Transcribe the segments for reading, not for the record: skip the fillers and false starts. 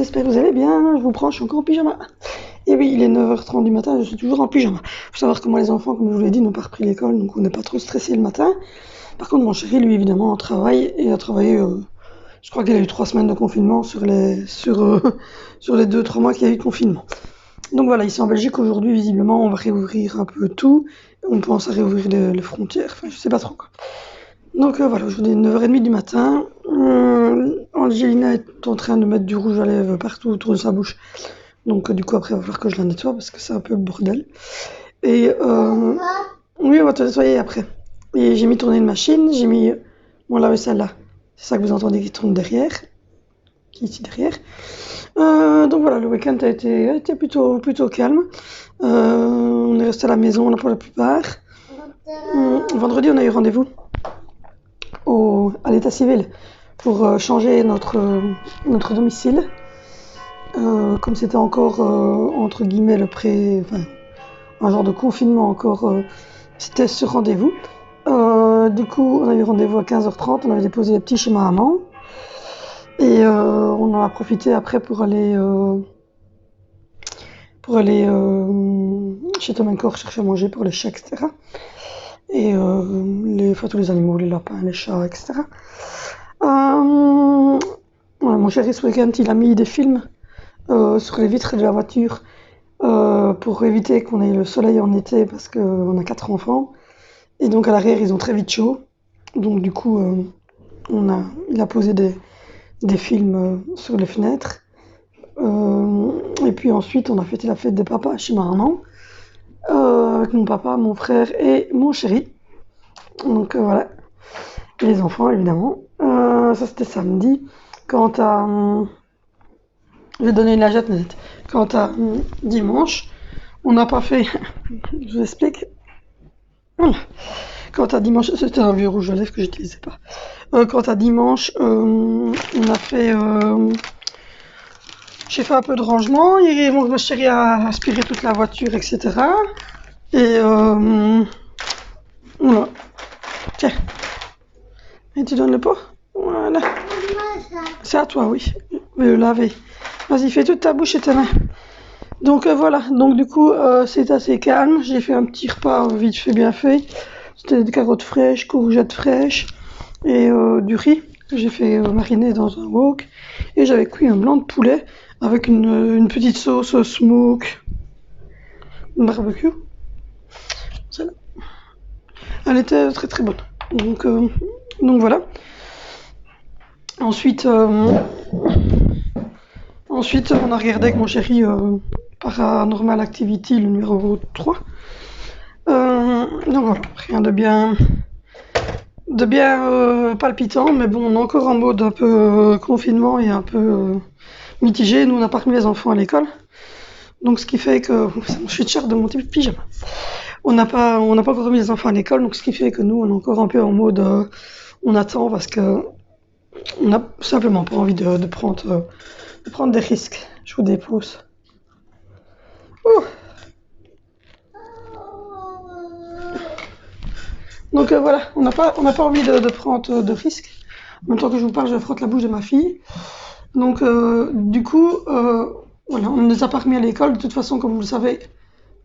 j'espère que vous allez bien, je vous prends, je suis encore en pyjama. Et oui, il est 9h30 du matin, je suis toujours en pyjama. Faut savoir que moi, les enfants, comme je vous l'ai dit, n'ont pas repris l'école, donc on n'est pas trop stressé le matin. Par contre, mon chéri, lui, évidemment, travaille, et a travaillé, je crois qu'il a eu 3 semaines de confinement sur les 2-3 mois qu'il y a eu de confinement. Donc voilà, ici en Belgique, aujourd'hui, visiblement, on va réouvrir un peu tout. On pense à réouvrir les frontières, enfin, je sais pas trop quoi. Donc voilà, aujourd'hui 9h30 du matin. Angelina est en train de mettre du rouge à lèvres partout autour de sa bouche. Donc du coup après il va falloir que je la nettoie parce que c'est un peu le bordel. Et oui, on va te nettoyer après. Et j'ai mis tourner une machine, j'ai mis mon lave-vaisselle là. C'est ça que vous entendez qui tourne derrière. Qui est ici derrière. Donc voilà, le week-end a été plutôt calme. On est resté à la maison là pour la plupart. Vendredi on a eu rendez-vous à l'état civil pour changer notre domicile. Comme c'était encore entre guillemets un genre de confinement encore, c'était ce rendez-vous. Du coup, on a eu rendez-vous à 15h30, on avait déposé les petits chez ma maman. Et on en a profité après pour aller chez Tom & Co chercher à manger pour les chats, etc. Et tous les animaux, les lapins, les chats, etc. Voilà, mon chéri, ce week-end, il a mis des films sur les vitres de la voiture pour éviter qu'on ait le soleil en été parce qu'on a 4 enfants. Et donc à l'arrière, ils ont très vite chaud. Donc du coup, il a posé des films sur les fenêtres. Et puis ensuite, on a fêté la fête des papas chez ma maman. Avec mon papa, mon frère et mon chéri. Donc voilà. Et les enfants, évidemment. Ça, c'était samedi. Quant à... je vais donner une lagette, mais quant à dimanche, on n'a pas fait... je vous explique. Voilà. Quant à dimanche, c'était un vieux rouge à lèvres que j'utilisais pas. Quant à dimanche, on a fait... j'ai fait un peu de rangement, et mon chéri a aspiré toute la voiture, etc. Et voilà. Tiens. Et tu donnes le pot? Voilà. C'est à toi, oui. Je vais le laver. Vas-y, fais toute ta bouche et tes mains. Donc voilà. Donc du coup, c'est assez calme. J'ai fait un petit repas vite fait, bien fait. C'était des carottes fraîches, courgettes fraîches et du riz que j'ai fait mariner dans un wok. Et j'avais cuit un blanc de poulet avec une petite sauce smoke barbecue. Celle-là. Elle était très très bonne. Donc voilà. Ensuite, on a regardé avec mon chéri Paranormal Activity, le numéro 3. Donc voilà, rien de bien palpitant, mais bon, on est encore en mode un peu confinement et un peu mitigé. Nous, on n'a pas remis les enfants à l'école. Donc ce qui fait que... je suis cher de mon petit pyjama. On n'a pas encore remis les enfants à l'école, donc ce qui fait que nous, on est encore un peu en mode... on attend parce que... on n'a simplement pas envie de prendre des risques. Je vous dépose. Ouh. Donc voilà, on n'a pas envie de prendre de risques. En même temps que je vous parle, je frotte la bouche de ma fille. Donc du coup, voilà, on ne les a pas remis à l'école. De toute façon, comme vous le savez,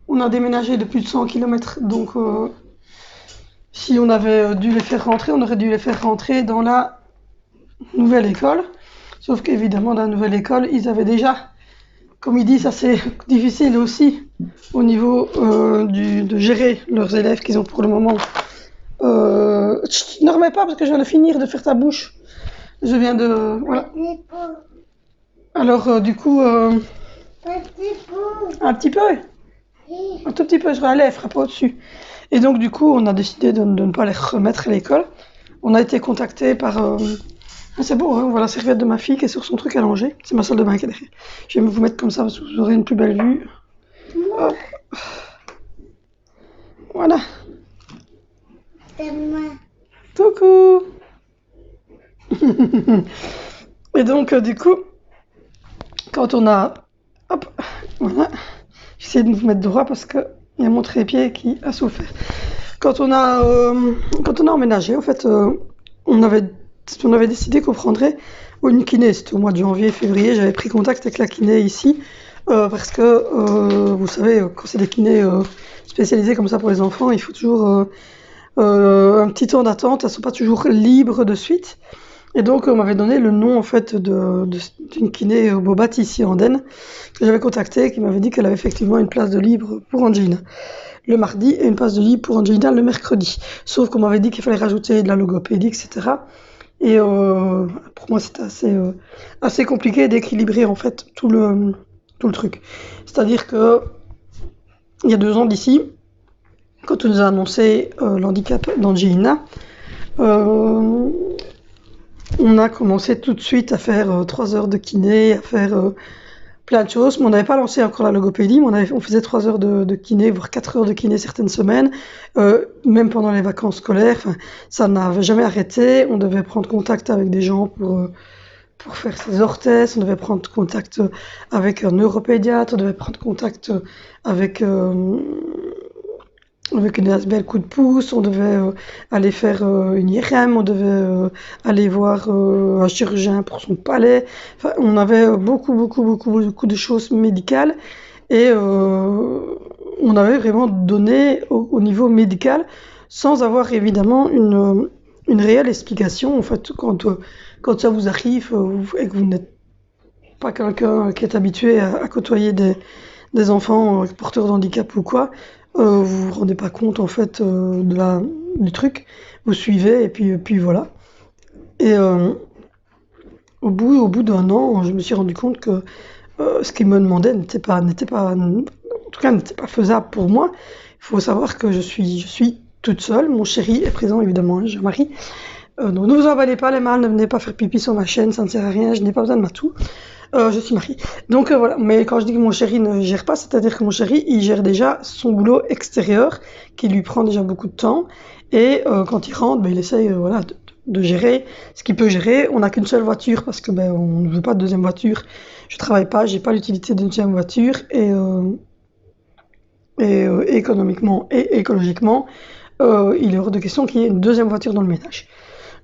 on a déménagé de plus de 100 km. Donc si on avait dû les faire rentrer, on aurait dû les faire rentrer dans la nouvelle école. Sauf qu'évidemment, dans la nouvelle école, ils avaient déjà, comme ils disent, assez difficile aussi au niveau de gérer leurs élèves qu'ils ont pour le moment. Ne remets pas parce que je viens de finir de faire ta bouche. Je viens de... voilà. Alors du coup... un petit peu. Un tout petit peu sur la lèvre, pas au-dessus. Et donc du coup, on a décidé de ne pas les remettre à l'école. On a été contacté par... c'est beau, hein, on voit la serviette de ma fille qui est sur son truc allongé. C'est ma salle de bain qui est derrière. Je vais vous mettre comme ça parce que vous aurez une plus belle vue. Hop. Voilà. Coucou. Et donc du coup, quand on a... hop, voilà. J'essaie de vous mettre droit parce qu'il y a mon trépied qui a souffert. Quand on a emménagé, en fait, on avait décidé qu'on prendrait une kiné, c'était au mois de janvier, février, j'avais pris contact avec la kiné ici, parce que, vous savez, quand c'est des kinés spécialisés comme ça pour les enfants, il faut toujours un petit temps d'attente, elles sont pas toujours libres de suite. Et donc, on m'avait donné le nom en fait d'une kiné Bobat ici en Den, que j'avais contacté, qui m'avait dit qu'elle avait effectivement une place de libre pour Angelina le mardi et une place de libre pour Angelina le mercredi. Sauf qu'on m'avait dit qu'il fallait rajouter de la logopédie, etc. Et pour moi, c'était assez compliqué d'équilibrer en fait tout le truc. C'est-à-dire que il y a 2 ans d'ici, quand on nous a annoncé l'handicap d'Angelina, on a commencé tout de suite à faire 3 heures de kiné, à faire plein de choses, mais on n'avait pas lancé encore la logopédie, mais on faisait 3 heures de kiné, voire 4 heures de kiné certaines semaines, même pendant les vacances scolaires, enfin, ça n'avait jamais arrêté, on devait prendre contact avec des gens pour faire ses orthèses, on devait prendre contact avec un neuropédiatre, on devait prendre contact avec une ASBL coup de pouce, on devait aller faire une IRM, on devait aller voir un chirurgien pour son palais. Enfin, on avait beaucoup de choses médicales et on avait vraiment donné au niveau médical sans avoir évidemment une réelle explication. En fait, quand ça vous arrive et que vous n'êtes pas quelqu'un qui est habitué à côtoyer des enfants porteurs de handicap ou quoi, vous vous rendez pas compte en fait du truc, vous suivez et puis voilà. Et au bout d'1 an, je me suis rendu compte que ce qu'il me demandait n'était pas, en tout cas n'était pas faisable pour moi. Il faut savoir que je suis toute seule, mon chéri est présent évidemment, hein, j'ai un mari. Donc ne vous emballez pas les mâles, ne venez pas faire pipi sur ma chaîne, ça ne sert à rien, je n'ai pas besoin de matou. Je suis mariée. Donc voilà, mais quand je dis que mon chéri ne gère pas, c'est-à-dire que mon chéri, il gère déjà son boulot extérieur, qui lui prend déjà beaucoup de temps, et quand il rentre, il essaye voilà, de gérer ce qu'il peut gérer. On n'a qu'une seule voiture, parce que on ne veut pas de deuxième voiture. Je travaille pas, j'ai pas l'utilité d'une deuxième voiture, et économiquement et écologiquement, il est hors de question qu'il y ait une deuxième voiture dans le ménage.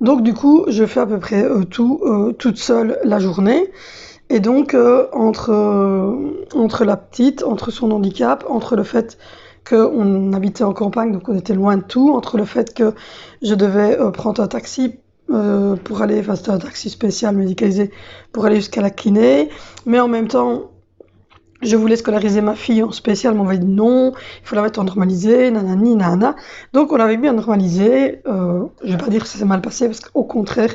Donc du coup, je fais à peu près tout toute seule la journée. Et donc, entre la petite, entre son handicap, entre le fait qu'on habitait en campagne, donc on était loin de tout, entre le fait que je devais prendre un taxi pour aller, enfin c'était un taxi spécial médicalisé pour aller jusqu'à la kiné, mais en même temps, je voulais scolariser ma fille en spécial, mais on m'a dit non, il faut la mettre en normalisé, nanani, nanana. Donc on l'avait mis en normalisé. Je vais pas dire que ça s'est mal passé, parce qu'au contraire,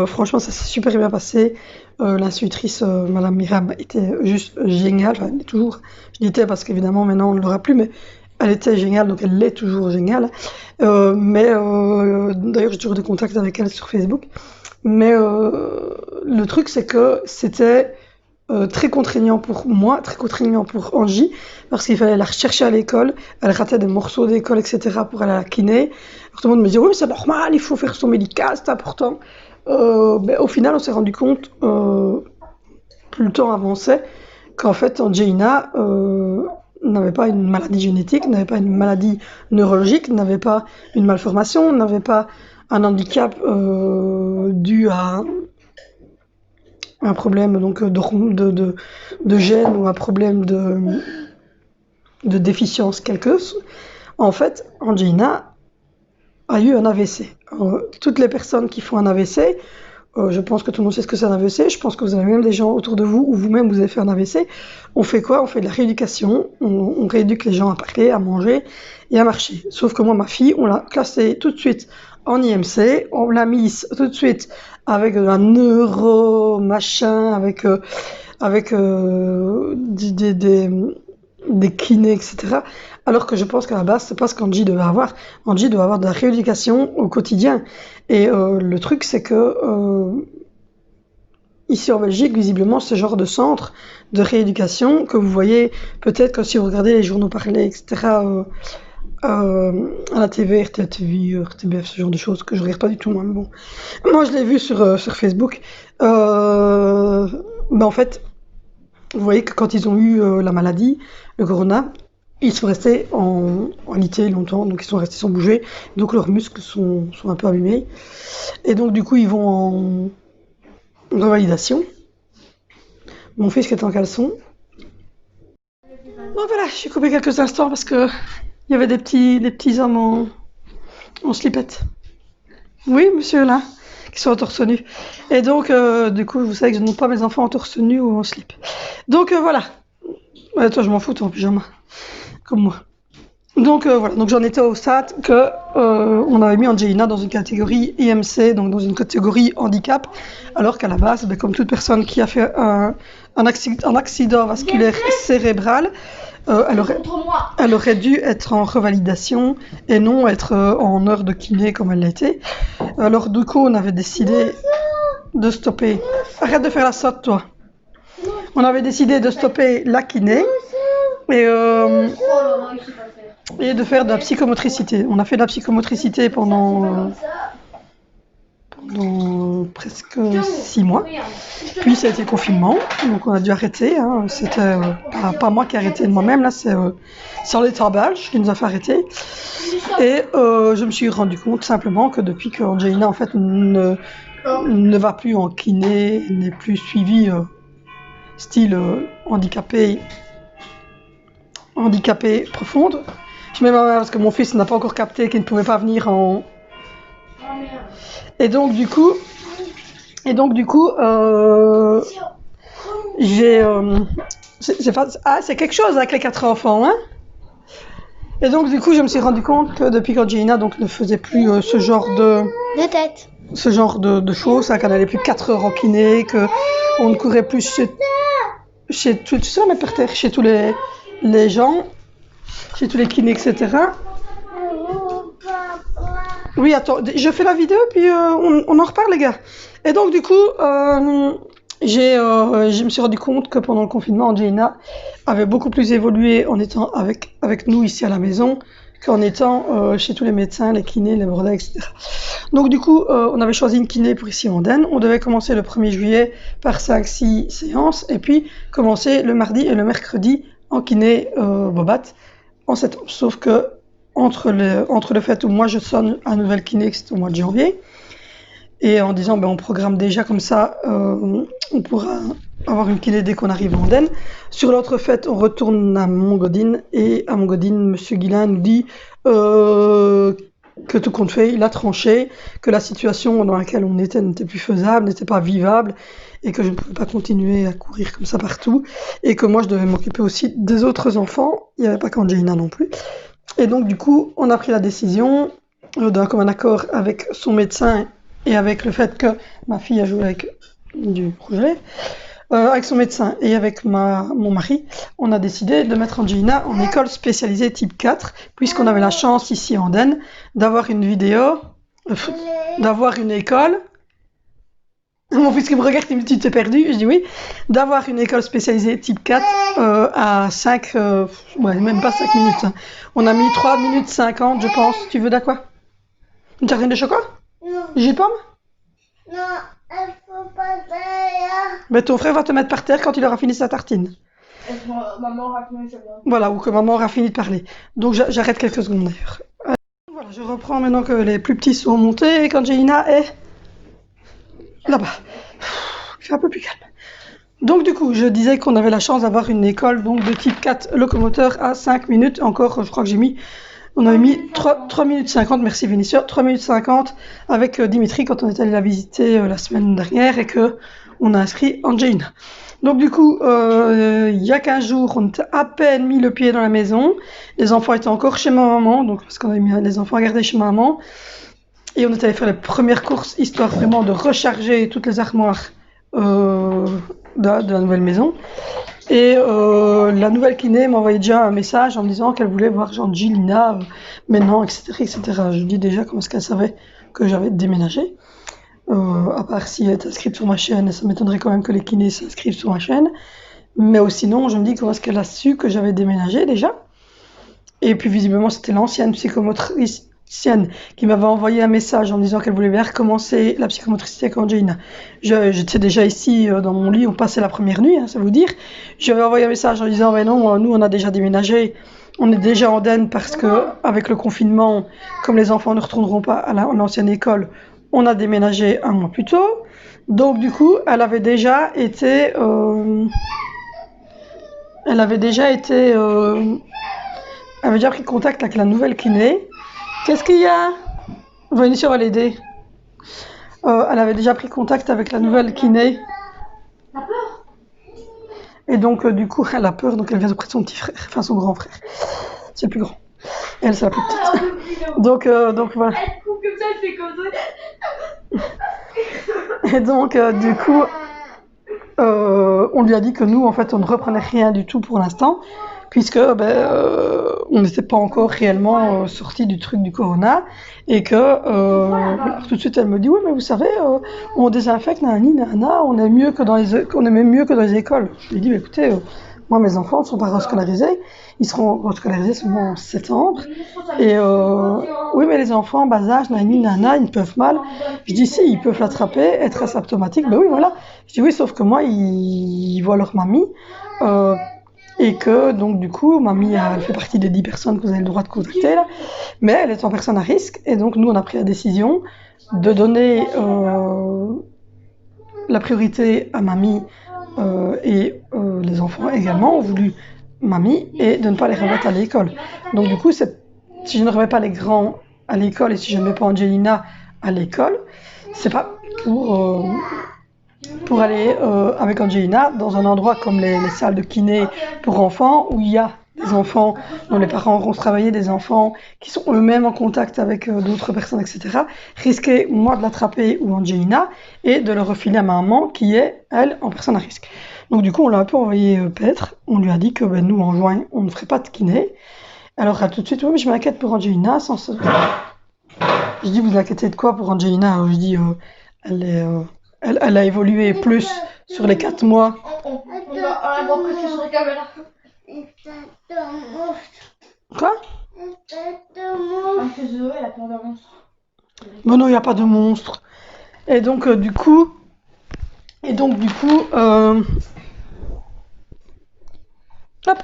franchement, ça s'est super bien passé. L'institutrice, Madame Miram, était juste géniale. Enfin, elle est toujours, je dis était parce qu'évidemment maintenant on ne l'aura plus, mais elle était géniale, donc elle l'est toujours géniale. D'ailleurs, j'ai toujours des contacts avec elle sur Facebook. Mais le truc, c'est que c'était très contraignant pour moi, très contraignant pour Angie, parce qu'il fallait la rechercher à l'école, elle ratait des morceaux d'école, etc. pour aller à la kiné. Alors, tout le monde me disait, oui, mais c'est normal, il faut faire son médical, c'est important. Au final, on s'est rendu compte, plus le temps avançait, qu'en fait, Angelina n'avait pas une maladie génétique, n'avait pas une maladie neurologique, n'avait pas une malformation, n'avait pas un handicap dû à un problème donc de gène ou un problème de déficience quelconque. En fait, Angelina a eu un AVC. Toutes les personnes qui font un AVC, je pense que tout le monde sait ce que c'est un AVC, je pense que vous avez même des gens autour de vous, ou vous-même vous avez fait un AVC. On fait quoi? On fait de la rééducation, on rééduque les gens à parler, à manger et à marcher. Sauf que moi, ma fille, on l'a classée tout de suite en IMC, on l'a mise tout de suite avec un neuro machin, avec des kinés, etc. Alors que je pense qu'à la base, c'est pas ce qu'Angie devait avoir. Angie doit avoir de la rééducation au quotidien. Et le truc, c'est que ici en Belgique, visiblement, ce genre de centre de rééducation que vous voyez, peut-être que si vous regardez les journaux parlés, etc., à la TV, RTL TV, RTBF, ce genre de choses que je regarde pas du tout, moi, mais bon. Moi, je l'ai vu sur Facebook. En fait, vous voyez que quand ils ont eu la maladie, le corona, ils sont restés en IT longtemps, donc ils sont restés sans bouger, donc leurs muscles sont un peu abîmés. Et donc du coup, ils vont revalidation. Mon fils qui est en caleçon. Donc voilà, j'ai coupé quelques instants parce que il y avait des petits hommes en slipette. Oui, monsieur, là, qui sont en torse nu. Et donc, du coup, vous savez que je ne montre pas mes enfants en torse nu ou en slip. Donc, voilà. Ouais, toi, je m'en fous, toi, en pyjama. Comme moi. Donc, voilà. Donc, j'en étais au stade que on avait mis Angelina dans une catégorie IMC, donc dans une catégorie handicap, alors qu'à la base, ben, comme toute personne qui a fait un accident vasculaire cérébral, elle aurait dû être en revalidation et non être en heure de kiné comme elle l'était. Alors du coup, on avait décidé de stopper. Arrête de faire la sotte, toi. On avait décidé de stopper la kiné et de faire de la psychomotricité. On a fait de la psychomotricité pendant presque 6 mois. Puis ça a été le confinement, donc on a dû arrêter. Hein. C'était pas moi qui ai arrêté de moi-même, là c'est l'état belge qui nous a fait arrêter. Et je me suis rendu compte simplement que depuis que Angelina en fait ne va plus en kiné, n'est plus suivie style handicapée profonde. Je mets ma main parce que mon fils n'a pas encore capté qu'il ne pouvait pas venir en... Et donc du coup, c'est quelque chose avec les 4 enfants, hein. Et donc du coup, je me suis rendu compte que depuis qu'Angelina donc ne faisait plus ce genre de choses, hein, qu'elle n'allait plus 4 heures en kiné, que on ne courait plus chez tous les gens, chez tous les kinés, etc. Oui, attends, je fais la vidéo puis on en reparle, les gars. Et donc du coup, je me suis rendu compte que pendant le confinement, Angelina avait beaucoup plus évolué en étant avec nous ici à la maison qu'en étant chez tous les médecins, les kinés, les bordels, etc. Donc du coup, on avait choisi une kiné pour ici en Andenne. On devait commencer le 1er juillet par 5-6 séances et puis commencer le mardi et le mercredi en kiné Bobat en septembre. Sauf que entre le fait où moi je sonne à nouvelle kiné, c'était au mois de janvier, et en disant on programme déjà comme ça, on pourra avoir une kiné dès qu'on arrive en Andenne. Sur l'autre fait, on retourne à Montgodine, et à Montgodine, monsieur Guillain nous dit que tout compte fait, il a tranché, que la situation dans laquelle on était n'était plus faisable, n'était pas vivable, et que je ne pouvais pas continuer à courir comme ça partout, et que moi je devais m'occuper aussi des autres enfants, il n'y avait pas qu'Angelina non plus. Et donc du coup, on a pris la décision d'un commun accord avec son médecin et avec le fait que ma fille a joué avec du rouge à lèvres, avec son médecin et avec mon mari, on a décidé de mettre Angelina en école spécialisée type 4, puisqu'on avait la chance ici en Andenne d'avoir une d'avoir une école. Mon fils qui me regarde, il me dit tu t'es perdu, je dis oui, d'avoir une école spécialisée type 4 à 5, même pas 5 minutes. Hein. On a mis 3 minutes 50, je pense. Tu veux quoi? Une tartine de chocolat? Non. Jus de pomme? Non, il faut pas d'ailleurs. Mais ton frère va te mettre par terre quand il aura fini sa tartine. Maman aura fini de parler. Voilà, ou que maman aura fini de parler. Donc j'arrête quelques secondes d'ailleurs. Voilà, je reprends maintenant que les plus petits sont montés et qu'Angelina est là-bas. Je suis un peu plus calme. Donc du coup, je disais qu'on avait la chance d'avoir une école donc de type 4 locomoteur à 5 minutes. Encore, je crois que on avait mis 3 minutes 50, merci Vénitieux, 3 minutes 50 avec Dimitri quand on est allé la visiter la semaine dernière et que on a inscrit Angelina. Donc du coup, il y a 15 jours, on a à peine mis le pied dans la maison. Les enfants étaient encore chez ma maman, donc parce qu'on avait mis les enfants à garder chez ma maman. Et on est allé faire les premières courses, histoire vraiment de recharger toutes les armoires de la nouvelle maison. Et la nouvelle kiné m'a envoyé déjà un message en me disant qu'elle voulait voir Angelina maintenant, etc., etc. Je dis déjà comment est-ce qu'elle savait que j'avais déménagé. À part si elle est inscrite sur ma chaîne, ça m'étonnerait quand même que les kinés s'inscrivent sur ma chaîne. Mais sinon, je me dis comment est-ce qu'elle a su que j'avais déménagé déjà. Et puis visiblement, c'était l'ancienne psychomotricienne qui m'avait envoyé un message en me disant qu'elle voulait bien recommencer la psychomotricité avec Angelina. J'étais déjà ici dans mon lit, on passait la première nuit, hein, ça veut dire. J'avais envoyé un message en disant mais non, nous on a déjà déménagé, on est déjà en Andenne parce que avec le confinement, comme les enfants ne retourneront pas à l'ancienne école, on a déménagé un mois plus tôt. Donc du coup, elle avait déjà pris contact avec la nouvelle kiné. Qu'est-ce qu'il y a? Venez, on va l'aider. Elle avait déjà pris contact avec la nouvelle kiné. T'as peur? Et donc du coup, elle a peur, donc elle vient auprès de son petit frère, enfin son grand frère. C'est le plus grand. Et elle, c'est la plus petite. Donc voilà. Elle coupe comme ça, elle fait comme ça. Et donc du coup, on lui a dit que nous, en fait, on ne reprenait rien du tout pour l'instant, puisque on n'était pas encore réellement sortis du truc du corona, et que tout de suite elle me dit oui, mais vous savez, on désinfecte, nani, nana, on est même mieux que dans les écoles. Je lui ai dit mais écoutez, moi mes enfants ne sont pas rescolarisés, ils seront rescolarisés seulement en septembre, et oui, mais les enfants bas âge, nani, nana, ils peuvent mal. Je dis si, ils peuvent l'attraper, être asymptomatiques, ben oui, voilà. Je dis oui, sauf que moi, ils voient leur mamie, et que donc du coup, mamie, elle fait partie des 10 personnes que vous avez le droit de contacter là, mais elle est en personne à risque, et donc nous, on a pris la décision de donner la priorité à mamie, et les enfants également ont voulu mamie, et de ne pas les remettre à l'école. Donc du coup, si je ne remets pas les grands à l'école et si je ne mets pas Angelina à l'école, c'est pas pour aller avec Angelina dans un endroit comme les salles de kiné pour enfants, où il y a des enfants dont les parents vont travailler, des enfants qui sont eux-mêmes en contact avec d'autres personnes, etc. Risquer, moi, de l'attraper ou Angelina, et de le refiler à ma maman qui est, elle, en personne à risque. Donc du coup, on l'a un peu envoyé paître. On lui a dit que nous, en juin, on ne ferait pas de kiné. Alors tout de suite, oui, mais je m'inquiète pour Angelina. Je dis, vous inquiétez de quoi pour Angelina? Je dis, elle a évolué plus sur les 4 mois. On la voit presque sur la caméra. Quoi? Elle fait Zoé, elle a peur d'un monstre. Mais non, il n'y a pas de monstre. Et donc, du coup... Hop.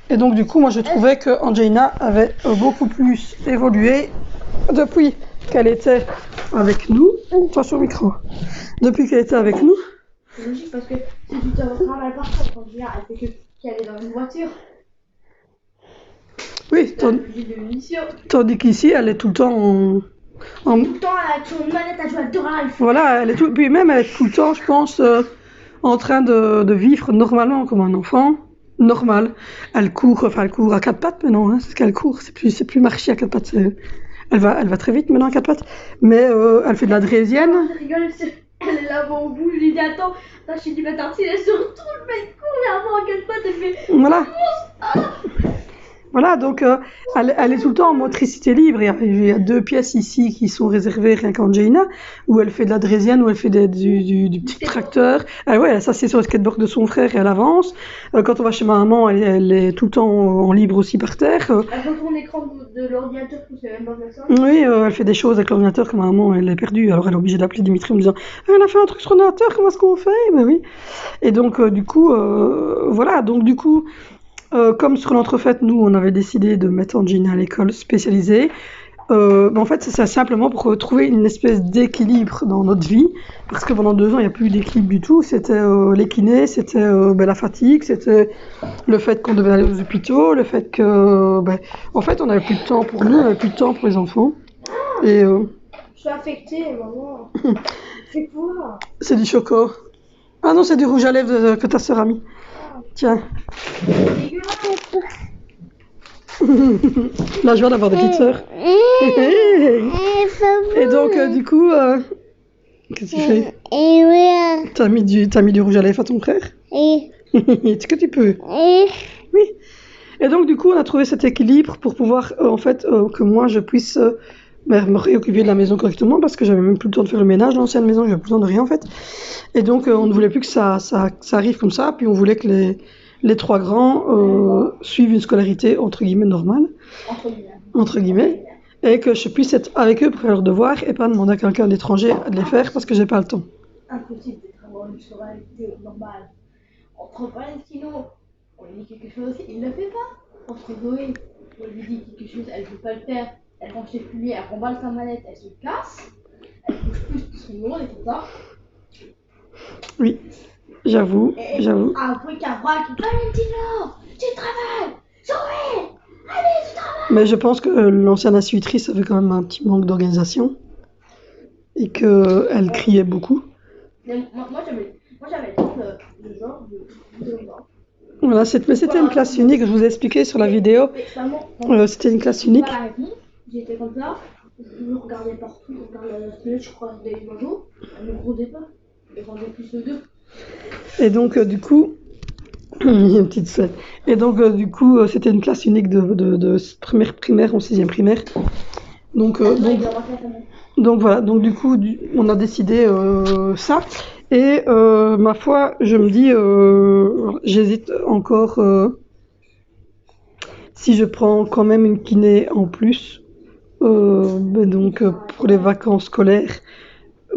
Et donc, du coup, moi, je trouvais que Angelina avait beaucoup plus évolué depuis qu'elle était avec nous. Attention au micro. Depuis qu'elle était avec nous. C'est logique parce que si tu te rends mal partout, quand tu viens, elle fait qu'elle est dans une voiture. Oui, tandis qu'ici, elle est tout le temps tout le temps, elle a sur une manette à jouer à Dora. Voilà, puis même elle est tout le temps, je pense, en train de vivre normalement comme un enfant. Normal. Elle court à 4 pattes maintenant, hein, c'est ce qu'elle court. C'est plus marcher à 4 pattes. Elle va très vite maintenant à 4 pattes. Mais elle fait de la draisienne. Je rigole, elle est là-bas au bout, je lui dis attends, je lui dis mais Tartine, elle se retourne, le mec court là-bas à 4 pattes, elle fait. Voilà. Voilà, donc elle est tout le temps en motricité libre. Il y a 2 pièces ici qui sont réservées rien qu'à Angelina, où elle fait de la draisienne, où elle fait du petit tracteur. Ah ouais, elle s'assied sur le skateboard de son frère et elle avance. Quand on va chez ma maman, elle est tout le temps en libre aussi par terre. Elle retourne l'écran de l'ordinateur, je sais même pas faire ça. Oui, elle fait des choses avec l'ordinateur que ma maman, elle est perdue. Alors elle est obligée d'appeler Dimitri en me disant « Elle a fait un truc sur l'ordinateur, comment est-ce qu'on fait ?» Ben oui. Et donc du coup, voilà, donc du coup... comme sur l'entrefaite, nous, on avait décidé de mettre Angelina à l'école spécialisée. En fait, c'est simplement pour trouver une espèce d'équilibre dans notre vie, parce que pendant 2 ans, il n'y a plus eu d'équilibre du tout. C'était les kinés, c'était la fatigue, c'était le fait qu'on devait aller aux hôpitaux, le fait que, en fait, on n'avait plus de temps pour nous, on n'avait plus de temps pour les enfants. Et je suis affectée, maman. C'est quoi? C'est du choco. Ah non, c'est du rouge à lèvres que ta sœur a mis. Tiens. La joie d'avoir des petites sœurs. Et donc, du coup, qu'est-ce que tu fais? T'as mis du rouge à lèvres à ton frère? Est-ce que tu peux? Oui. Et donc, du coup, on a trouvé cet équilibre pour pouvoir, en fait, que moi, je puisse me réoccuper de la maison correctement, parce que j'avais même plus le temps de faire le ménage dans l'ancienne maison, j'avais plus le temps de rien, en fait. Et donc, on ne voulait plus que ça arrive comme ça, puis on voulait que les 3 grands suivent une scolarité entre guillemets normale, entre guillemets, et que je puisse être avec eux pour faire leurs devoirs et pas demander à quelqu'un d'étranger de les faire parce que j'ai pas le temps. Impossible d'être avoir une scolarité normale. Entre Valentino, on lui dit quelque chose, il ne le fait pas. Entre Zoé, on lui dit quelque chose, elle ne peut pas le faire. Elle range ses fumiers, elle remballe sa manette, elle se casse. Elle bouge plus parce que nous on est comme ça. Oui, j'avoue, Et j'avoue. un bruit qu'un braque, Valentino, tu travailles, Zoé, allez, tu travailles. Mais je pense que l'ancienne institutrice avait quand même un petit manque d'organisation et qu'elle criait beaucoup. Mais moi j'avais le temps de genre de genre. Voilà, mais c'était une classe unique, je vous ai expliqué sur la vidéo. Mais maman, C'était une classe unique. pas la réponse, j'étais comme ça, je regardais partout, je regardais la fenêtre, je croisais des oiseaux, elle ne grondait pas, elle rendait plus deux. Et donc, du coup, il y a une petite fête. Et donc, du coup, c'était une classe unique de première primaire en 6e primaire. Donc voilà, donc du coup, on a décidé ça. Et ma foi, je me dis, j'hésite encore si je prends quand même une kiné en plus. Donc pour les vacances scolaires,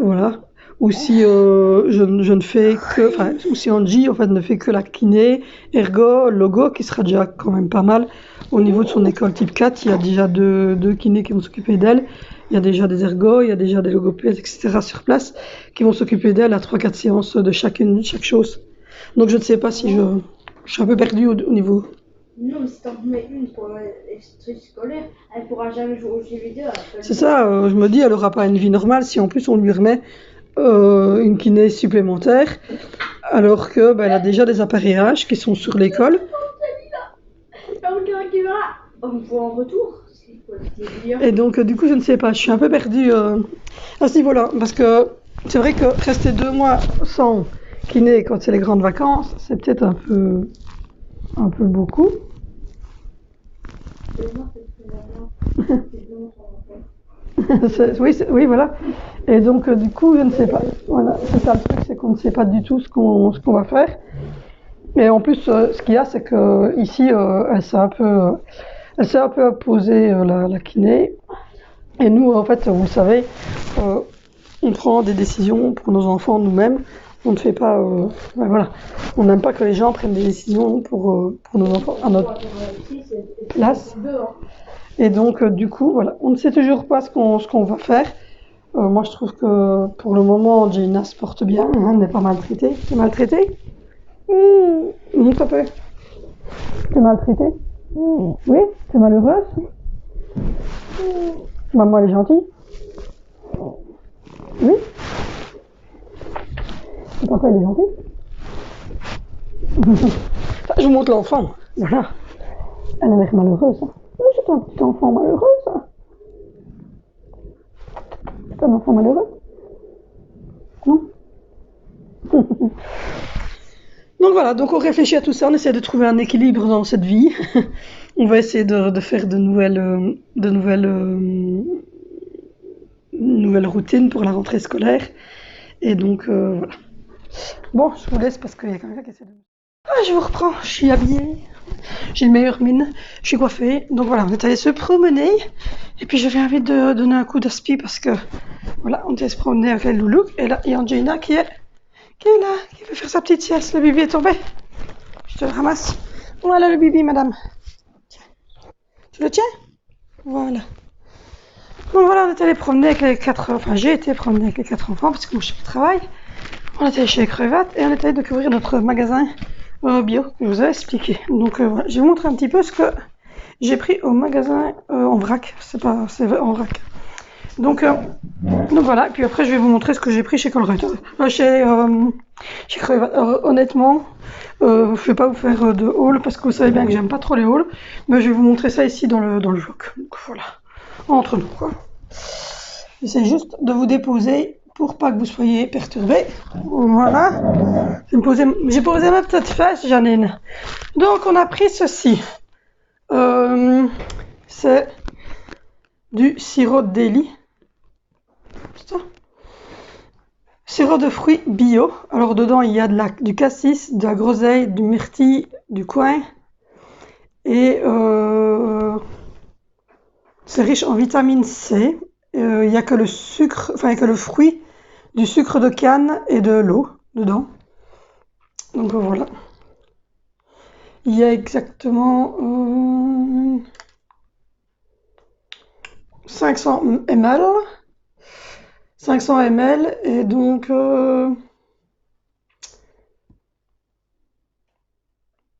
voilà. Ou si je ne fais que, enfin, ou si Angie en fait ne fait que la kiné, ergo, logo, qui sera déjà quand même pas mal. Au niveau de son école type 4, il y a déjà deux kinés qui vont s'occuper d'elle. Il y a déjà des ergos, il y a déjà des logopèdes, etc. sur place qui vont s'occuper d'elle à 3-4 séances de chaque chose. Donc je ne sais pas si je suis un peu perdue au niveau. Non, mais si t'en mets une pour les trucs scolaires, elle pourra jamais jouer aux jeux vidéo. C'est ça, je me dis, elle aura pas une vie normale si en plus on lui remet une kiné supplémentaire, alors que elle a déjà des appareillages qui sont sur l'école. On voit en retour. Et donc du coup je ne sais pas, je suis un peu perdue à ce niveau-là, parce que c'est vrai que rester 2 mois sans kiné quand c'est les grandes vacances, c'est peut-être un peu beaucoup. Oui, voilà. Et donc, du coup, je ne sais pas. Voilà, c'est ça le truc, c'est qu'on ne sait pas du tout ce qu'on va faire. Et en plus, ce qu'il y a, c'est que ici, elle s'est un peu opposée la kiné. Et nous, en fait, vous le savez, on prend des décisions pour nos enfants nous-mêmes. On ne fait pas, voilà, on n'aime pas que les gens prennent des décisions pour nos enfants à notre place. Et donc, du coup, voilà, on ne sait toujours pas ce qu'on va faire. Moi, je trouve que pour le moment, Gina se porte bien, hein, elle n'est pas maltraitée. T'es maltraitée? Montre un peu. T'es maltraitée? Oui? T'es malheureuse? Maman, elle est gentille? Oui? Et papa, il est gentil? Je vous montre l'enfant, voilà. Elle a l'air malheureuse. Hein. Oui, c'est un petit enfant malheureux, ça. C'est un enfant malheureux? Non? Donc voilà, donc on réfléchit à tout ça, on essaie de trouver un équilibre dans cette vie. On va essayer de faire de nouvelles routines pour la rentrée scolaire. Et donc voilà. Bon, je vous laisse parce qu'il y a quelqu'un qui essaie de... Ah, je vous reprends, je suis habillée, j'ai une meilleure mine, je suis coiffée. Donc voilà, on est allé se promener. Et puis je viens vite de donner un coup d'aspi parce que voilà, on était se promener avec les loulous. Et là, il y a Angelina qui est là, qui veut faire sa petite sieste. Le bibi est tombé. Je te le ramasse. Voilà le bibi, madame. Tiens. Tu le tiens? Voilà. Donc voilà, on est allé promener avec les 4... Enfin, j'ai été promener avec les 4 enfants parce que mon chéri travaille. On est allé chez les crevettes et on est allé découvrir notre magasin bio que je vous ai expliqué. Donc voilà, je vais vous montrer un petit peu ce que j'ai pris au magasin en vrac. C'est en vrac. Donc voilà, et puis après je vais vous montrer ce que j'ai pris chez Colruyt. Chez Crevat. Honnêtement, je ne vais pas vous faire de haul parce que vous savez bien que j'aime pas trop les hauls, mais je vais vous montrer ça ici dans le vlog. Donc voilà, entre nous quoi. J'essaie juste de vous déposer pour pas que vous soyez perturbés. Voilà. J'ai posé ma petite fesse, Janine. Donc on a pris ceci. C'est du sirop de délit. Sirop de fruits bio. Alors dedans il y a du cassis, de la groseille, du myrtille, du coing. Et c'est riche en vitamine C. Il n'y a que le sucre, enfin il n'y a que le fruit, du sucre de canne et de l'eau dedans. Donc voilà. Il y a exactement 500 ml. 500 ml et donc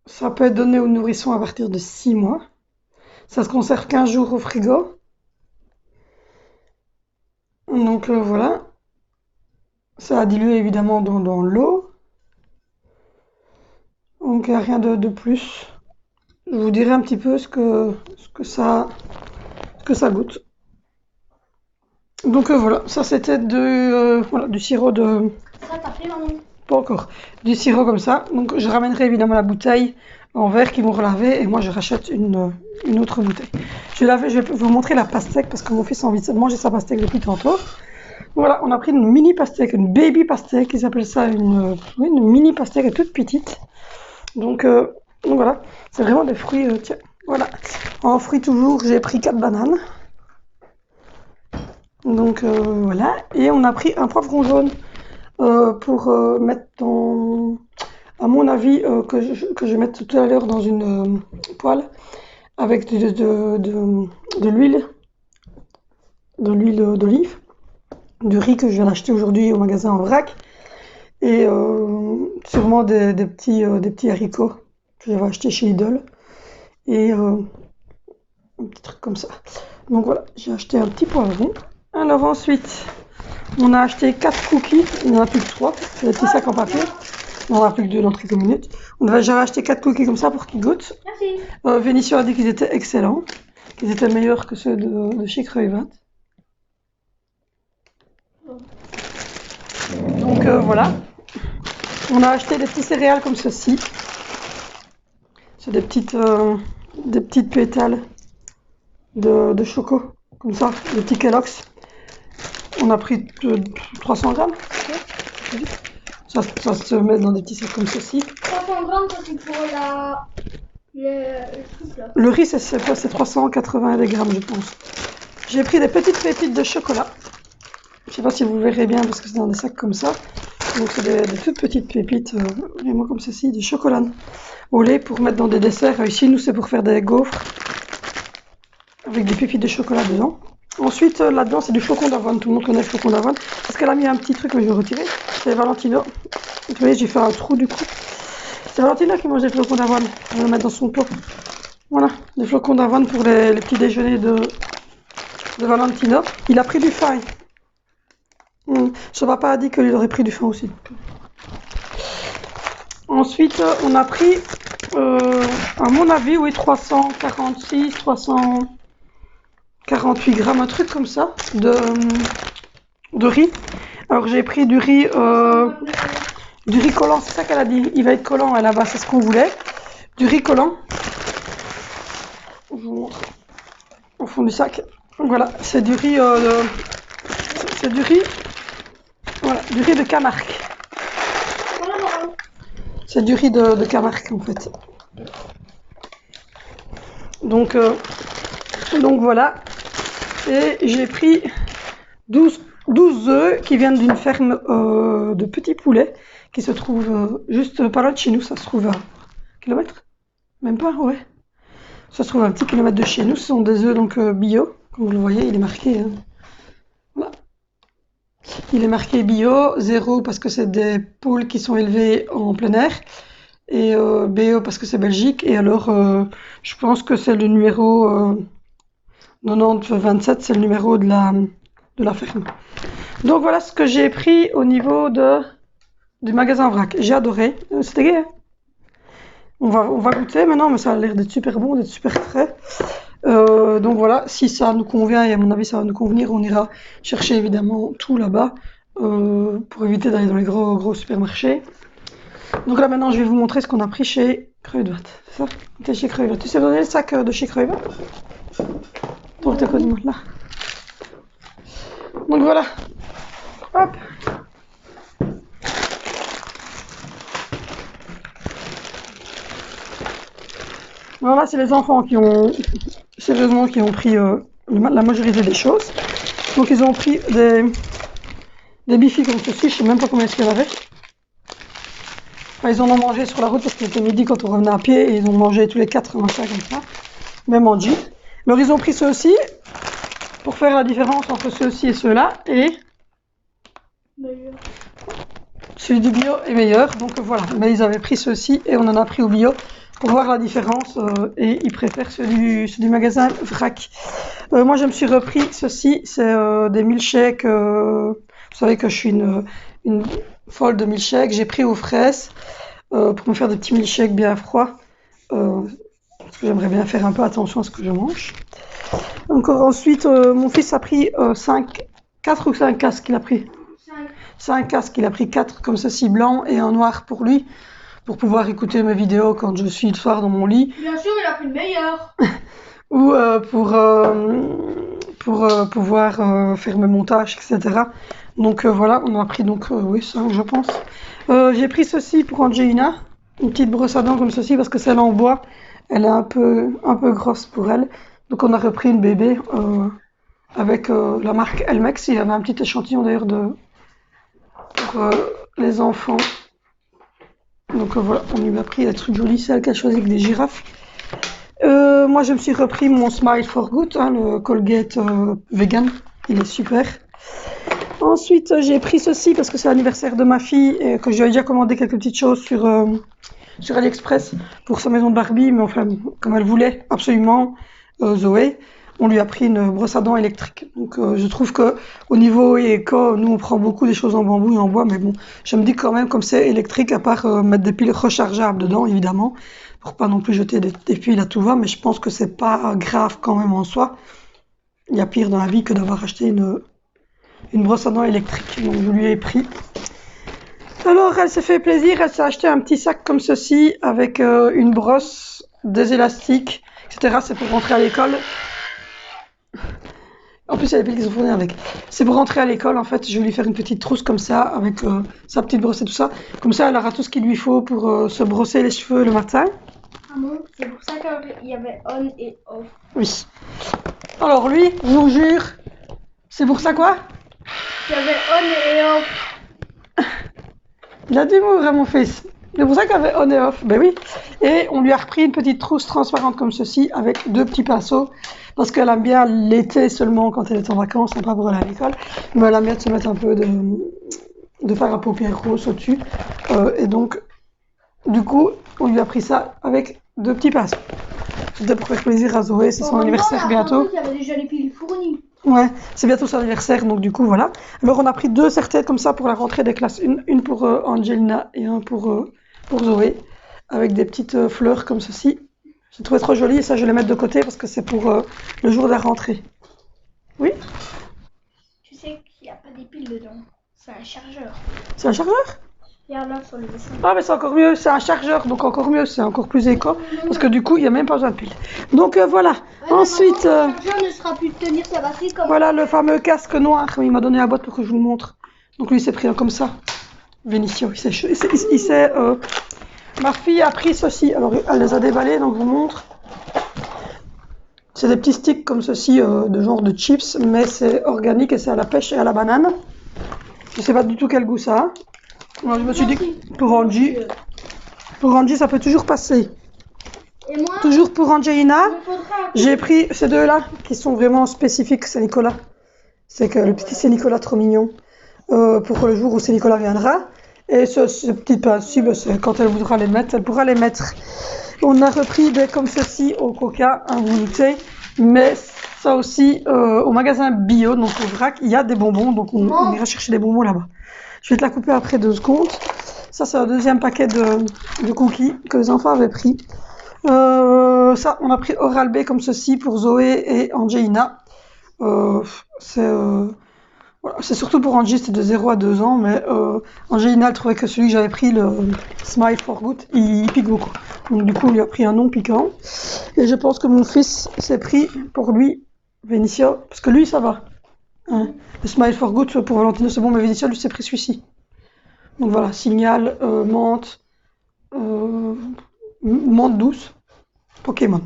ça peut être donné aux nourrissons à partir de 6 mois. Ça se conserve 15 jours au frigo. Donc voilà. Ça a dilué évidemment dans l'eau. Donc rien de plus. Je vous dirai un petit peu ce que ça goûte. Donc voilà, ça c'était voilà, du sirop de... Ça t'a fait, maman? Pas encore. Du sirop comme ça. Donc je ramènerai évidemment la bouteille en verre qu'ils vont relaver et moi je rachète une autre bouteille. Je vais vous montrer la pastèque parce que mon fils a envie de manger sa pastèque depuis tantôt. Voilà, on a pris une mini pastèque, une baby pastèque, ils appellent ça une mini pastèque toute petite. Donc voilà, c'est vraiment des fruits, tiens, voilà. En fruits toujours, j'ai pris 4 bananes. Donc voilà, et on a pris un poivron jaune pour mettre dans, à mon avis, que je vais mettre tout à l'heure dans une poêle avec de l'huile d'olive, du riz que je viens d'acheter aujourd'hui au magasin en vrac, et sûrement des petits haricots que j'avais acheté chez Lidl, et un petit truc comme ça. Donc voilà, j'ai acheté un petit poivron. Alors ensuite, on a acheté 4 cookies, il n'y en a plus que 3, c'est des petits sacs en papier. Il n'y en a plus que 2 dans quelques minutes. J'avais acheté 4 cookies comme ça pour qu'ils goûtent. Merci. Vénition a dit qu'ils étaient excellents, qu'ils étaient meilleurs que ceux de chez Kruivat. Donc voilà. On a acheté des petits céréales comme ceci. C'est des petites pétales de choco, comme ça, des petits Kellogg's. On a pris 300 grammes. Ça se met dans des petits sacs comme ceci. 300 grammes, ça c'est pour le truc là. Le riz, c'est 380 grammes, je pense. J'ai pris des petites pépites de chocolat. Je sais pas si vous verrez bien parce que c'est dans des sacs comme ça. Donc c'est des toutes petites pépites, vraiment comme ceci, du chocolat au lait pour mettre dans des desserts. Ici, nous, c'est pour faire des gaufres avec des pépites de chocolat dedans. Ensuite, là-dedans, c'est du flocon d'avoine. Tout le monde connaît le flocon d'avoine. Parce qu'elle a mis un petit truc, mais je vais retirer. C'est Valentino. Vous voyez, j'ai fait un trou du coup. C'est Valentino qui mange des flocons d'avoine. On va le mettre dans son pot. Voilà, des flocons d'avoine pour les petits déjeuners de Valentino. Il a pris du faille. Son papa a dit qu'il aurait pris du faim aussi. Ensuite, on a pris, à mon avis, oui, 346, 348 grammes, un truc comme ça, de riz. Alors, j'ai pris du riz collant, c'est ça qu'elle a dit. Il va être collant là-bas, c'est ce qu'on voulait. Du riz collant. Je vous montre au fond du sac. Voilà, c'est du riz, c'est du riz. Voilà, du riz de Camargue. C'est du riz de Camargue en fait. Donc voilà. Et j'ai pris 12 œufs qui viennent d'une ferme de petits poulets qui se trouve juste pas loin de chez nous. Ça se trouve à 1 kilomètre. Même pas, ouais. Ça se trouve à un petit kilomètre de chez nous. Ce sont des œufs donc bio. Comme vous le voyez, il est marqué. Voilà. Il est marqué bio, 0 parce que c'est des poules qui sont élevées en plein air, et BO parce que c'est Belgique, et alors je pense que c'est le numéro 9027, c'est le numéro de la ferme. Donc voilà ce que j'ai pris au niveau du magasin vrac. J'ai adoré, c'était gai, hein. On va goûter maintenant, mais ça a l'air d'être super bon, d'être super frais. Donc voilà, si ça nous convient, et à mon avis ça va nous convenir, on ira chercher évidemment tout là-bas pour éviter d'aller dans les gros supermarchés. Donc là maintenant je vais vous montrer ce qu'on a pris chez Kruidvat, c'est ça? C'était chez Kruidvat. Tu sais donner le sac de chez Kruidvat? Pour te connaître là. Donc voilà. Hop. Voilà, c'est les enfants qui ont sérieusement qui ont pris la majorité des choses. Donc ils ont pris des bifis comme ceci, je sais même pas combien il y en avait. Enfin, ils en ont mangé sur la route parce qu'il était midi quand on revenait à pied, et ils ont mangé tous les 4 un sac comme ça, même en jeep. Alors ils ont pris ceux-ci pour faire la différence entre ceux-ci et ceux-là, et Meilleur. Celui du bio est meilleur, donc voilà. Mais ils avaient pris ceci et on en a pris au bio pour voir la différence et ils préfèrent ceux du magasin Vrac. Moi je me suis repris ceci, c'est des milkshakes. Vous savez que je suis une folle de milkshakes. J'ai pris aux fraises pour me faire des petits milkshakes bien froids. Parce que j'aimerais bien faire un peu attention à ce que je mange. Donc ensuite, mon fils a pris 4 ou 5 casques qu'il a pris. 5 casques, il a pris 4 comme ceci, blanc et un noir pour lui, pour pouvoir écouter mes vidéos quand je suis le soir dans mon lit. Bien sûr, il a pris le meilleur. Ou pour pouvoir faire mes montages, etc. Donc voilà, on a pris donc, oui, ça je pense. J'ai pris ceci pour Angelina, une petite brosse à dents comme ceci, parce que celle en bois, elle est un peu grosse pour elle. Donc on a repris une bébé avec la marque Elmex. Il y avait un petit échantillon d'ailleurs pour les enfants. Donc voilà, on lui a pris des trucs jolis, c'est elle qui a choisi avec des girafes. Moi je me suis repris mon Smile for Good, hein, le Colgate vegan, il est super. Ensuite j'ai pris ceci parce que c'est l'anniversaire de ma fille et que j'ai déjà commandé quelques petites choses sur AliExpress pour sa maison de Barbie, mais enfin comme elle voulait absolument Zoé, on lui a pris une brosse à dents électrique. Donc je trouve que au niveau éco, nous on prend beaucoup des choses en bambou et en bois, mais bon, je me dis quand même comme c'est électrique, à part mettre des piles rechargeables dedans évidemment, pour pas non plus jeter des piles à tout va, mais je pense que c'est pas grave quand même en soi. Il y a pire dans la vie que d'avoir acheté une brosse à dents électrique, donc je lui ai pris. Alors elle s'est fait plaisir, elle s'est acheté un petit sac comme ceci avec une brosse, des élastiques, etc. C'est pour rentrer à l'école. En plus il y a des piles qui sont fournies avec. C'est pour rentrer à l'école en fait, je vais lui faire une petite trousse comme ça avec sa petite brosse et tout ça. Comme ça elle aura tout ce qu'il lui faut pour se brosser les cheveux le matin. Ah bon, c'est pour ça qu'il y avait on et off. Oui. Alors lui, je vous jure, c'est pour ça quoi? Il y avait on et off. Il a d'humour, hein, mon fils. C'est pour ça qu'il y avait on et off. Ben oui. Et on lui a repris une petite trousse transparente comme ceci avec 2 petits pinceaux. Parce qu'elle aime bien l'été seulement quand elle est en vacances, pas pour aller à l'école. Mais elle aime bien de se mettre un peu de fard à paupières rose au-dessus. Et donc, du coup, on lui a pris ça avec 2 petits pinceaux. C'était pour faire plaisir à Zoé, c'est son anniversaire bientôt. Il y avait déjà les piles fournies. Ouais, c'est bientôt son anniversaire, donc du coup, voilà. Alors, on a pris 2 serre-têtes comme ça pour la rentrée des classes. Une pour Angelina et un pour Zoé, avec des petites fleurs comme ceci. J'ai trouvé trop joli et ça, je vais les mettre de côté parce que c'est pour le jour de la rentrée. Oui? Tu sais qu'il n'y a pas des piles dedans. C'est un chargeur. C'est un chargeur? Regarde là sur le dessin. Ah, mais c'est encore mieux, c'est un chargeur, donc encore mieux, c'est encore plus éco, parce que du coup, il n'y a même pas besoin de pile. Donc voilà. Ensuite, Le chargeur ne sera plus de tenir sa batterie comme. voilà le fameux casque noir. Il m'a donné la boîte pour que je vous le montre. Donc lui, il s'est pris un comme ça. Vinicio, ma fille a pris ceci. Alors, elle les a déballés, donc je vous montre. C'est des petits sticks comme ceci, de genre de chips, mais c'est organique et c'est à la pêche et à la banane. Je sais pas du tout quel goût ça a. Moi, je me suis dit que pour Angie, ça peut toujours passer. Et moi, Toujours pour Angelina, il me faudra un j'ai pris ces 2-là qui sont vraiment spécifiques. C'est Nicolas. C'est que le petit c'est Nicolas trop mignon. Pour le jour où c'est Nicolas viendra. Et ce petit pain-ci, c'est quand elle voudra les mettre, elle pourra les mettre. On a repris comme ceci au Coca, un goûter. Mais ça aussi, au magasin bio, donc au vrac, il y a des bonbons. Donc on ira chercher des bonbons là-bas. Je vais te la couper après 2 secondes. Ça, c'est un deuxième paquet de cookies que les enfants avaient pris. Ça, on a pris Oral-B comme ceci pour Zoé et Angelina. Voilà, c'est surtout pour Angie, c'était de 0 à 2 ans, mais Angelina, elle trouvait que celui que j'avais pris, le Smile for Good, il pique beaucoup. Donc du coup, on lui a pris un non piquant. Et je pense que mon fils s'est pris pour lui, Vinicio, parce que lui, ça va. Hein. Le Smile for Good, pour Valentino, c'est bon, mais Vinicio, lui, s'est pris celui-ci. Donc voilà, Signal, menthe, menthe douce, Pokémon.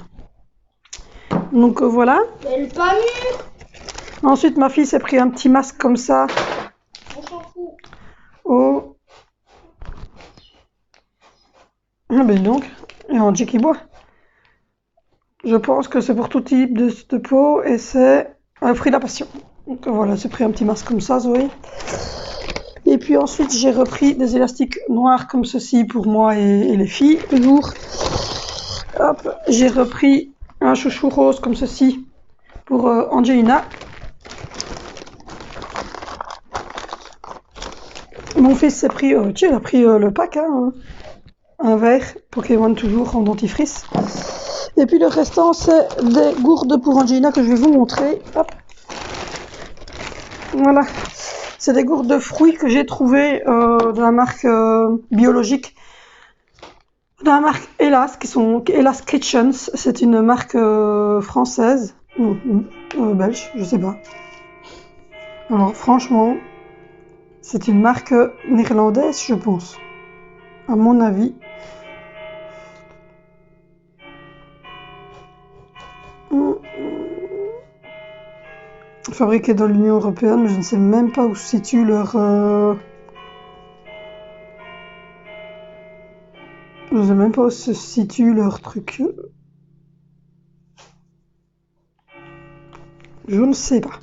Donc voilà. Elle est pas mûre. Ensuite, ma fille s'est pris un petit masque comme ça. On s'en fout. Oh. Ah ben donc, et Angie qui boit. Je pense que c'est pour tout type de peau et c'est un fruit de la passion. Donc voilà, j'ai pris un petit masque comme ça, Zoé. puis ensuite, j'ai repris des élastiques noirs comme ceci pour moi et les filles, toujours. Hop, j'ai repris un chouchou rose comme ceci pour Angelina. Mon fils s'est pris, il a pris le pack, hein, un verre Pokémon toujours en dentifrice. Et puis le restant, c'est des gourdes pour Angelina que je vais vous montrer. Hop. Voilà. C'est des gourdes de fruits que j'ai trouvées de la marque biologique. De la marque Elas, qui sont Elas Kitchens. C'est une marque française. Non, belge, je sais pas. Alors franchement, c'est une marque néerlandaise, je pense. À mon avis. Fabriqués dans l'Union Européenne, mais je ne sais même pas où se situe leur... Je ne sais même pas où se situe leur truc. Je ne sais pas.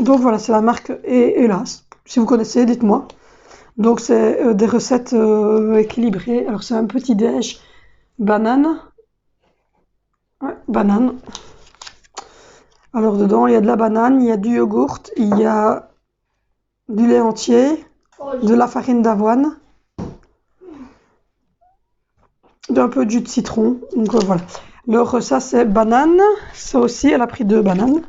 Donc voilà, c'est la marque Elas. Si vous connaissez, dites-moi. Donc c'est des recettes équilibrées. Alors c'est un petit déj banane. Ouais, banane. Alors dedans, il y a de la banane, il y a du yogourt, il y a du lait entier, de la farine d'avoine, un peu de jus de citron. Donc voilà. Alors ça c'est banane. Ça aussi, elle a pris 2 bananes.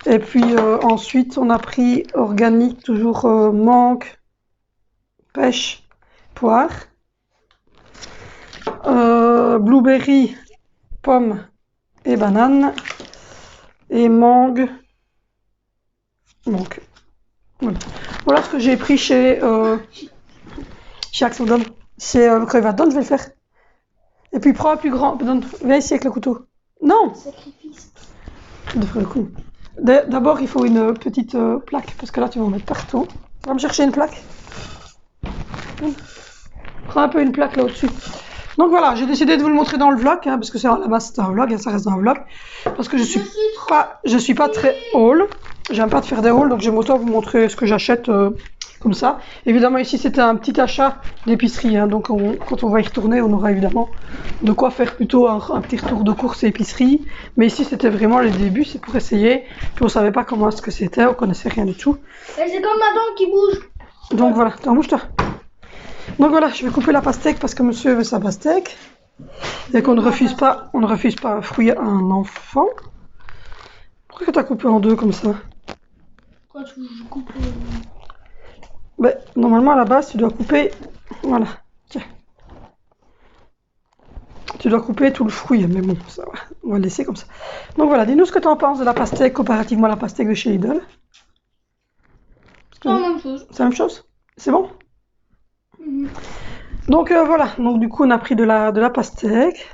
Et puis ensuite, on a pris organique, toujours mangue, pêche, poire, blueberry, pomme et banane, et mangue. Voilà. Voilà ce que j'ai pris chez Axel Don. C'est quand il va Don, je vais le faire. Et puis prends un plus grand. Don, viens ici avec le couteau. Non. Sacrifice. De faire le coup. D'abord, il faut une petite plaque, parce que là, tu vas en mettre partout. Tu vas me chercher une plaque. Prends un peu une plaque là au-dessus. Donc voilà, j'ai décidé de vous le montrer dans le vlog, hein, parce que c'est à la base c'est un vlog, hein, ça reste un vlog. Parce que je suis pas très haul. J'aime pas de faire des hauls, donc j'aime autant vous montrer ce que j'achète comme ça. Évidemment, ici c'était un petit achat d'épicerie, hein, donc quand on va y retourner, on aura évidemment de quoi faire plutôt un petit retour de course et épicerie. Mais ici c'était vraiment les débuts, c'est pour essayer. Puis on savait pas comment est-ce que c'était, on connaissait rien du tout. Et c'est comme ma dent qui bouge. Donc voilà, t'en bouge toi. Donc voilà, je vais couper la pastèque parce que monsieur veut sa pastèque. Et qu'on ne refuse pas un fruit à un enfant. Pourquoi tu as coupé en 2 comme ça? Pourquoi tu veux que je coupe Ben, normalement à la base tu dois couper. Voilà, tiens. Tu dois couper tout le fruit, mais bon, ça va. On va le laisser comme ça. Donc voilà, dis-nous ce que tu en penses de la pastèque comparativement à la pastèque de chez Lidl. C'est la même chose. C'est la même chose? C'est bon? Donc voilà, donc du coup on a pris de la pastèque.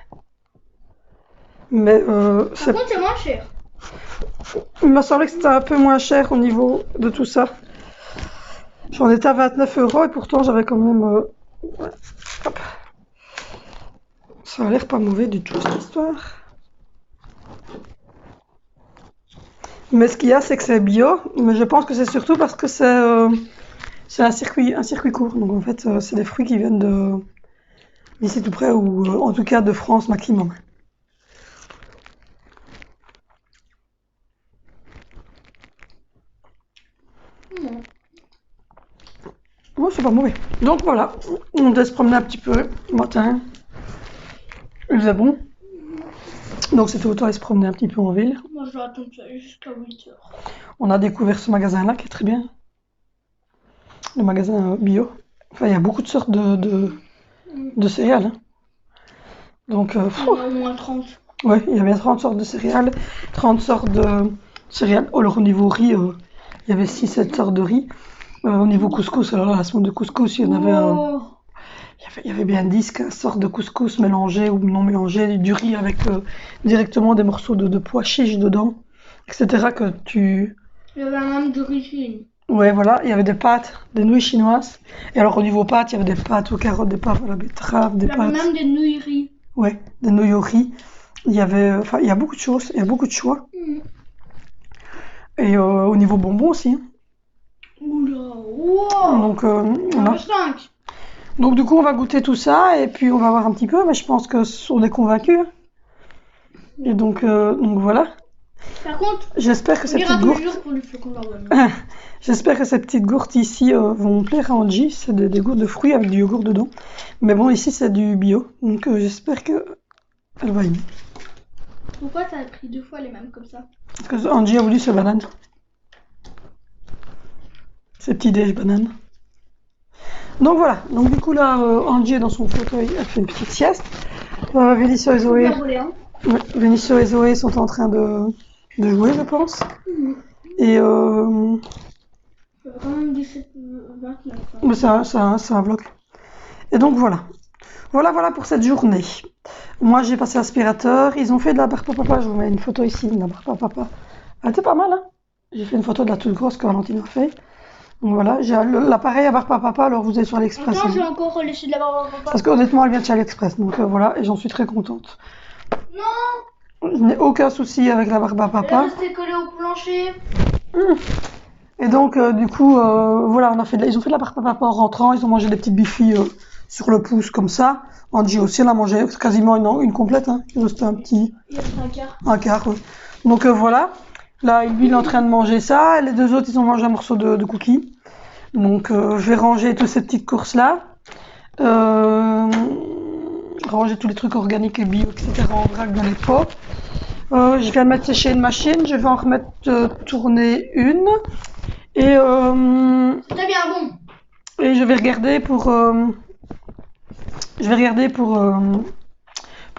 Mais Par contre, c'est moins cher. il m'a semblé que c'était un peu moins cher au niveau de tout ça. J'en étais à 29 € et pourtant j'avais quand même... ouais. Hop. Ça a l'air pas mauvais du tout cette histoire. Mais ce qu'il y a, c'est que c'est bio. Mais je pense que c'est surtout parce que c'est un circuit court. Donc en fait, c'est des fruits qui viennent d'ici tout près ou en tout cas de France maximum. Oh, c'est pas mauvais. Donc voilà, on doit se promener un petit peu le matin. Il faisait bon. Donc c'était autant aller se promener un petit peu en ville. Moi, je vais attendre ça jusqu'à 8h. On a découvert ce magasin-là qui est très bien. Le magasin bio. Enfin, il y a beaucoup de sortes de céréales. Hein. Donc, Il y en a au moins 30. ouais, il y a bien 30 sortes de céréales. 30 sortes de céréales. Alors au niveau riz, il y avait 6-7 sortes de riz. Au niveau couscous, alors là, la semaine de couscous, il y en avait... Il y avait bien 10-15 sortes de couscous mélangés ou non mélangés, du riz avec directement des morceaux de pois chiches dedans, etc. que tu... Il y avait même de ricine. Ouais, voilà, il y avait des pâtes, des nouilles chinoises. Et alors au niveau pâtes, il y avait des pâtes aux carottes, des pâtes à la betterave, des Il y avait pâtes... même des nouilles riz. Ouais, des nouilles au riz. Il y avait... Enfin, il y a beaucoup de choses, il y a beaucoup de choix. Et au niveau bonbons aussi. Hein. Oula, wow. Donc, voilà. 5. Donc du coup, on va goûter tout ça et puis on va voir un petit peu. Mais je pense qu'on est convaincus. Hein. Et donc voilà. Par contre, J'espère que on ces ira petites tous les gourdes, jours pour le flocon d'avoine. j'espère que ces petites gourdes ici vont plaire à Angie. C'est des gourdes de fruits avec du yogourt dedans. Mais bon, ici c'est du bio, donc j'espère que elle va aimer. Pourquoi t'as pris 2 fois les mêmes comme ça? Parce que Angie a voulu ce banane. Ces petits déj bananes. Donc voilà. Donc du coup là, Angie est dans son fauteuil, elle fait une petite sieste. Vénicio et Zoé. Ouais, Vénicio et Zoé sont en train de jouer, je pense. Et Quand même 17, 29. mais c'est un vlog. Et donc voilà. Voilà pour cette journée. Moi j'ai passé l'aspirateur. Ils ont fait de la barbe à papa. Je vous mets une photo ici de la barbe à papa. Elle était pas mal, hein. J'ai fait une photo de la toute grosse que Valentine a fait. Donc voilà, j'ai l'appareil à barbe à papa. Alors vous êtes sur AliExpress. Attends, je vais encore laisser de la barbe à papa. Parce qu'honnêtement, elle vient de chez AliExpress. Donc voilà, et j'en suis très contente. Non, Je n'ai aucun souci avec la barbe à elle est papa. restée collée au plancher. Et donc, du coup, voilà, ils ont fait de la barbe à papa en rentrant. Ils ont mangé des petites biffies sur le pouce, comme ça. Angie aussi, elle a mangé quasiment une complète. Hein. Il restait un petit... Il reste un quart. Un quart, ouais. Donc, voilà. Là, lui, il est en train de manger ça. Et les deux autres, ils ont mangé un morceau de cookies. Donc, je vais ranger toutes ces petites courses-là. Ranger tous les trucs organiques et bio, etc. en vrac dans les pots. Je viens de mettre sécher une machine. Je vais en remettre tourner une. Et Très bien, bon. et je vais regarder pour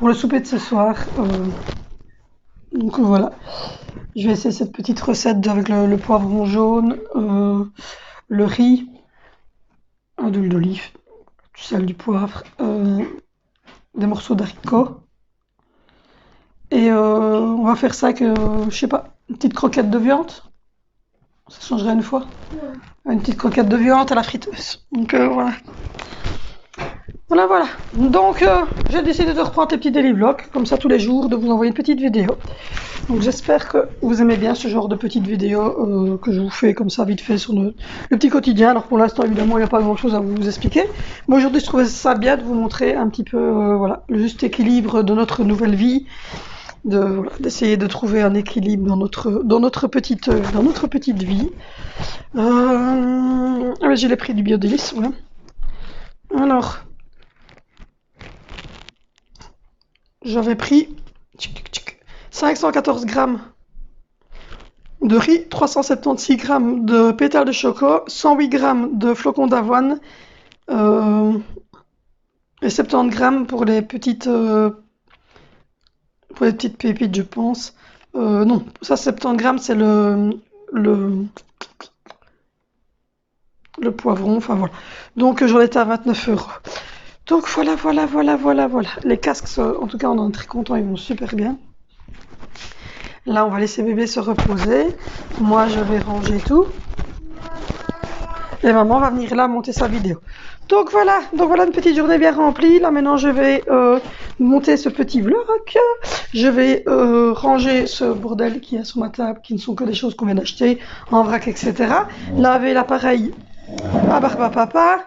le souper de ce soir. Donc voilà. Je vais essayer cette petite recette avec le poivron jaune, le riz, de l'huile d'olive, du sel, du poivre, des morceaux d'haricots. Et on va faire ça avec, je sais pas, une petite croquette de viande. Ça changerait une fois. Ouais. Une petite croquette de viande à la friteuse. Donc voilà. Voilà. Donc j'ai décidé de reprendre les petits daily vlogs, comme ça tous les jours, de vous envoyer une petite vidéo. Donc j'espère que vous aimez bien ce genre de petites vidéos que je vous fais comme ça vite fait sur le petit quotidien. Alors pour l'instant évidemment il n'y a pas grand chose à vous expliquer. Mais aujourd'hui je trouvais ça bien de vous montrer un petit peu voilà, le juste équilibre de notre nouvelle vie. D'essayer de trouver un équilibre dans notre petite vie. J'ai les prix du Biodélice, voilà. Alors, j'avais pris 514 grammes de riz, 376 grammes de pétales de choco, 108 grammes de flocons d'avoine et 70 grammes pour les petites pépites, je pense. Non, ça 70 grammes, c'est le poivron, enfin voilà. Donc j'en étais à 29 €. Donc voilà. Les casques, en tout cas, on en est très contents, ils vont super bien. Là, on va laisser bébé se reposer. Moi, je vais ranger tout. Et maman va venir là monter sa vidéo. Donc voilà une petite journée bien remplie. Là maintenant je vais monter ce petit vlog. Je vais ranger ce bordel qui est sur ma table, qui ne sont que des choses qu'on vient d'acheter en vrac, etc. Laver l'appareil à barbe à papa.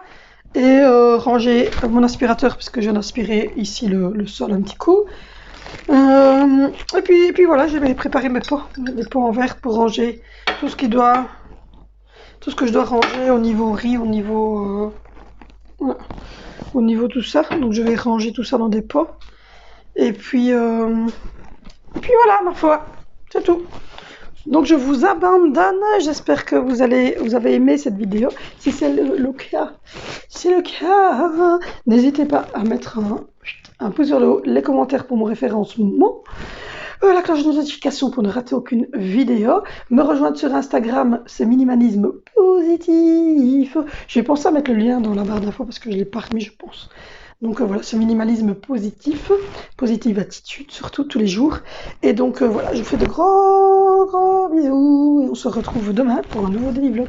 Et ranger mon aspirateur puisque je viens d'aspirer ici le sol un petit coup. Et puis voilà, je vais préparer mes pots en verre pour ranger tout ce que je dois ranger au niveau riz, au niveau tout ça. Donc je vais ranger tout ça dans des pots. Et puis voilà, ma foi, c'est tout. Donc je vous abandonne. J'espère que vous avez aimé cette vidéo. Si c'est le cas, n'hésitez pas à mettre un pouce vers le haut, les commentaires pour mon référencement. La cloche de notification pour ne rater aucune vidéo. Me rejoindre sur Instagram, c'est minimalisme positif. J'ai pensé à mettre le lien dans la barre d'infos parce que je l'ai pas remis, je pense. Donc voilà, ce minimalisme positif, positive attitude, surtout tous les jours. Et donc voilà, je vous fais de gros bisous et on se retrouve demain pour un nouveau daily vlog.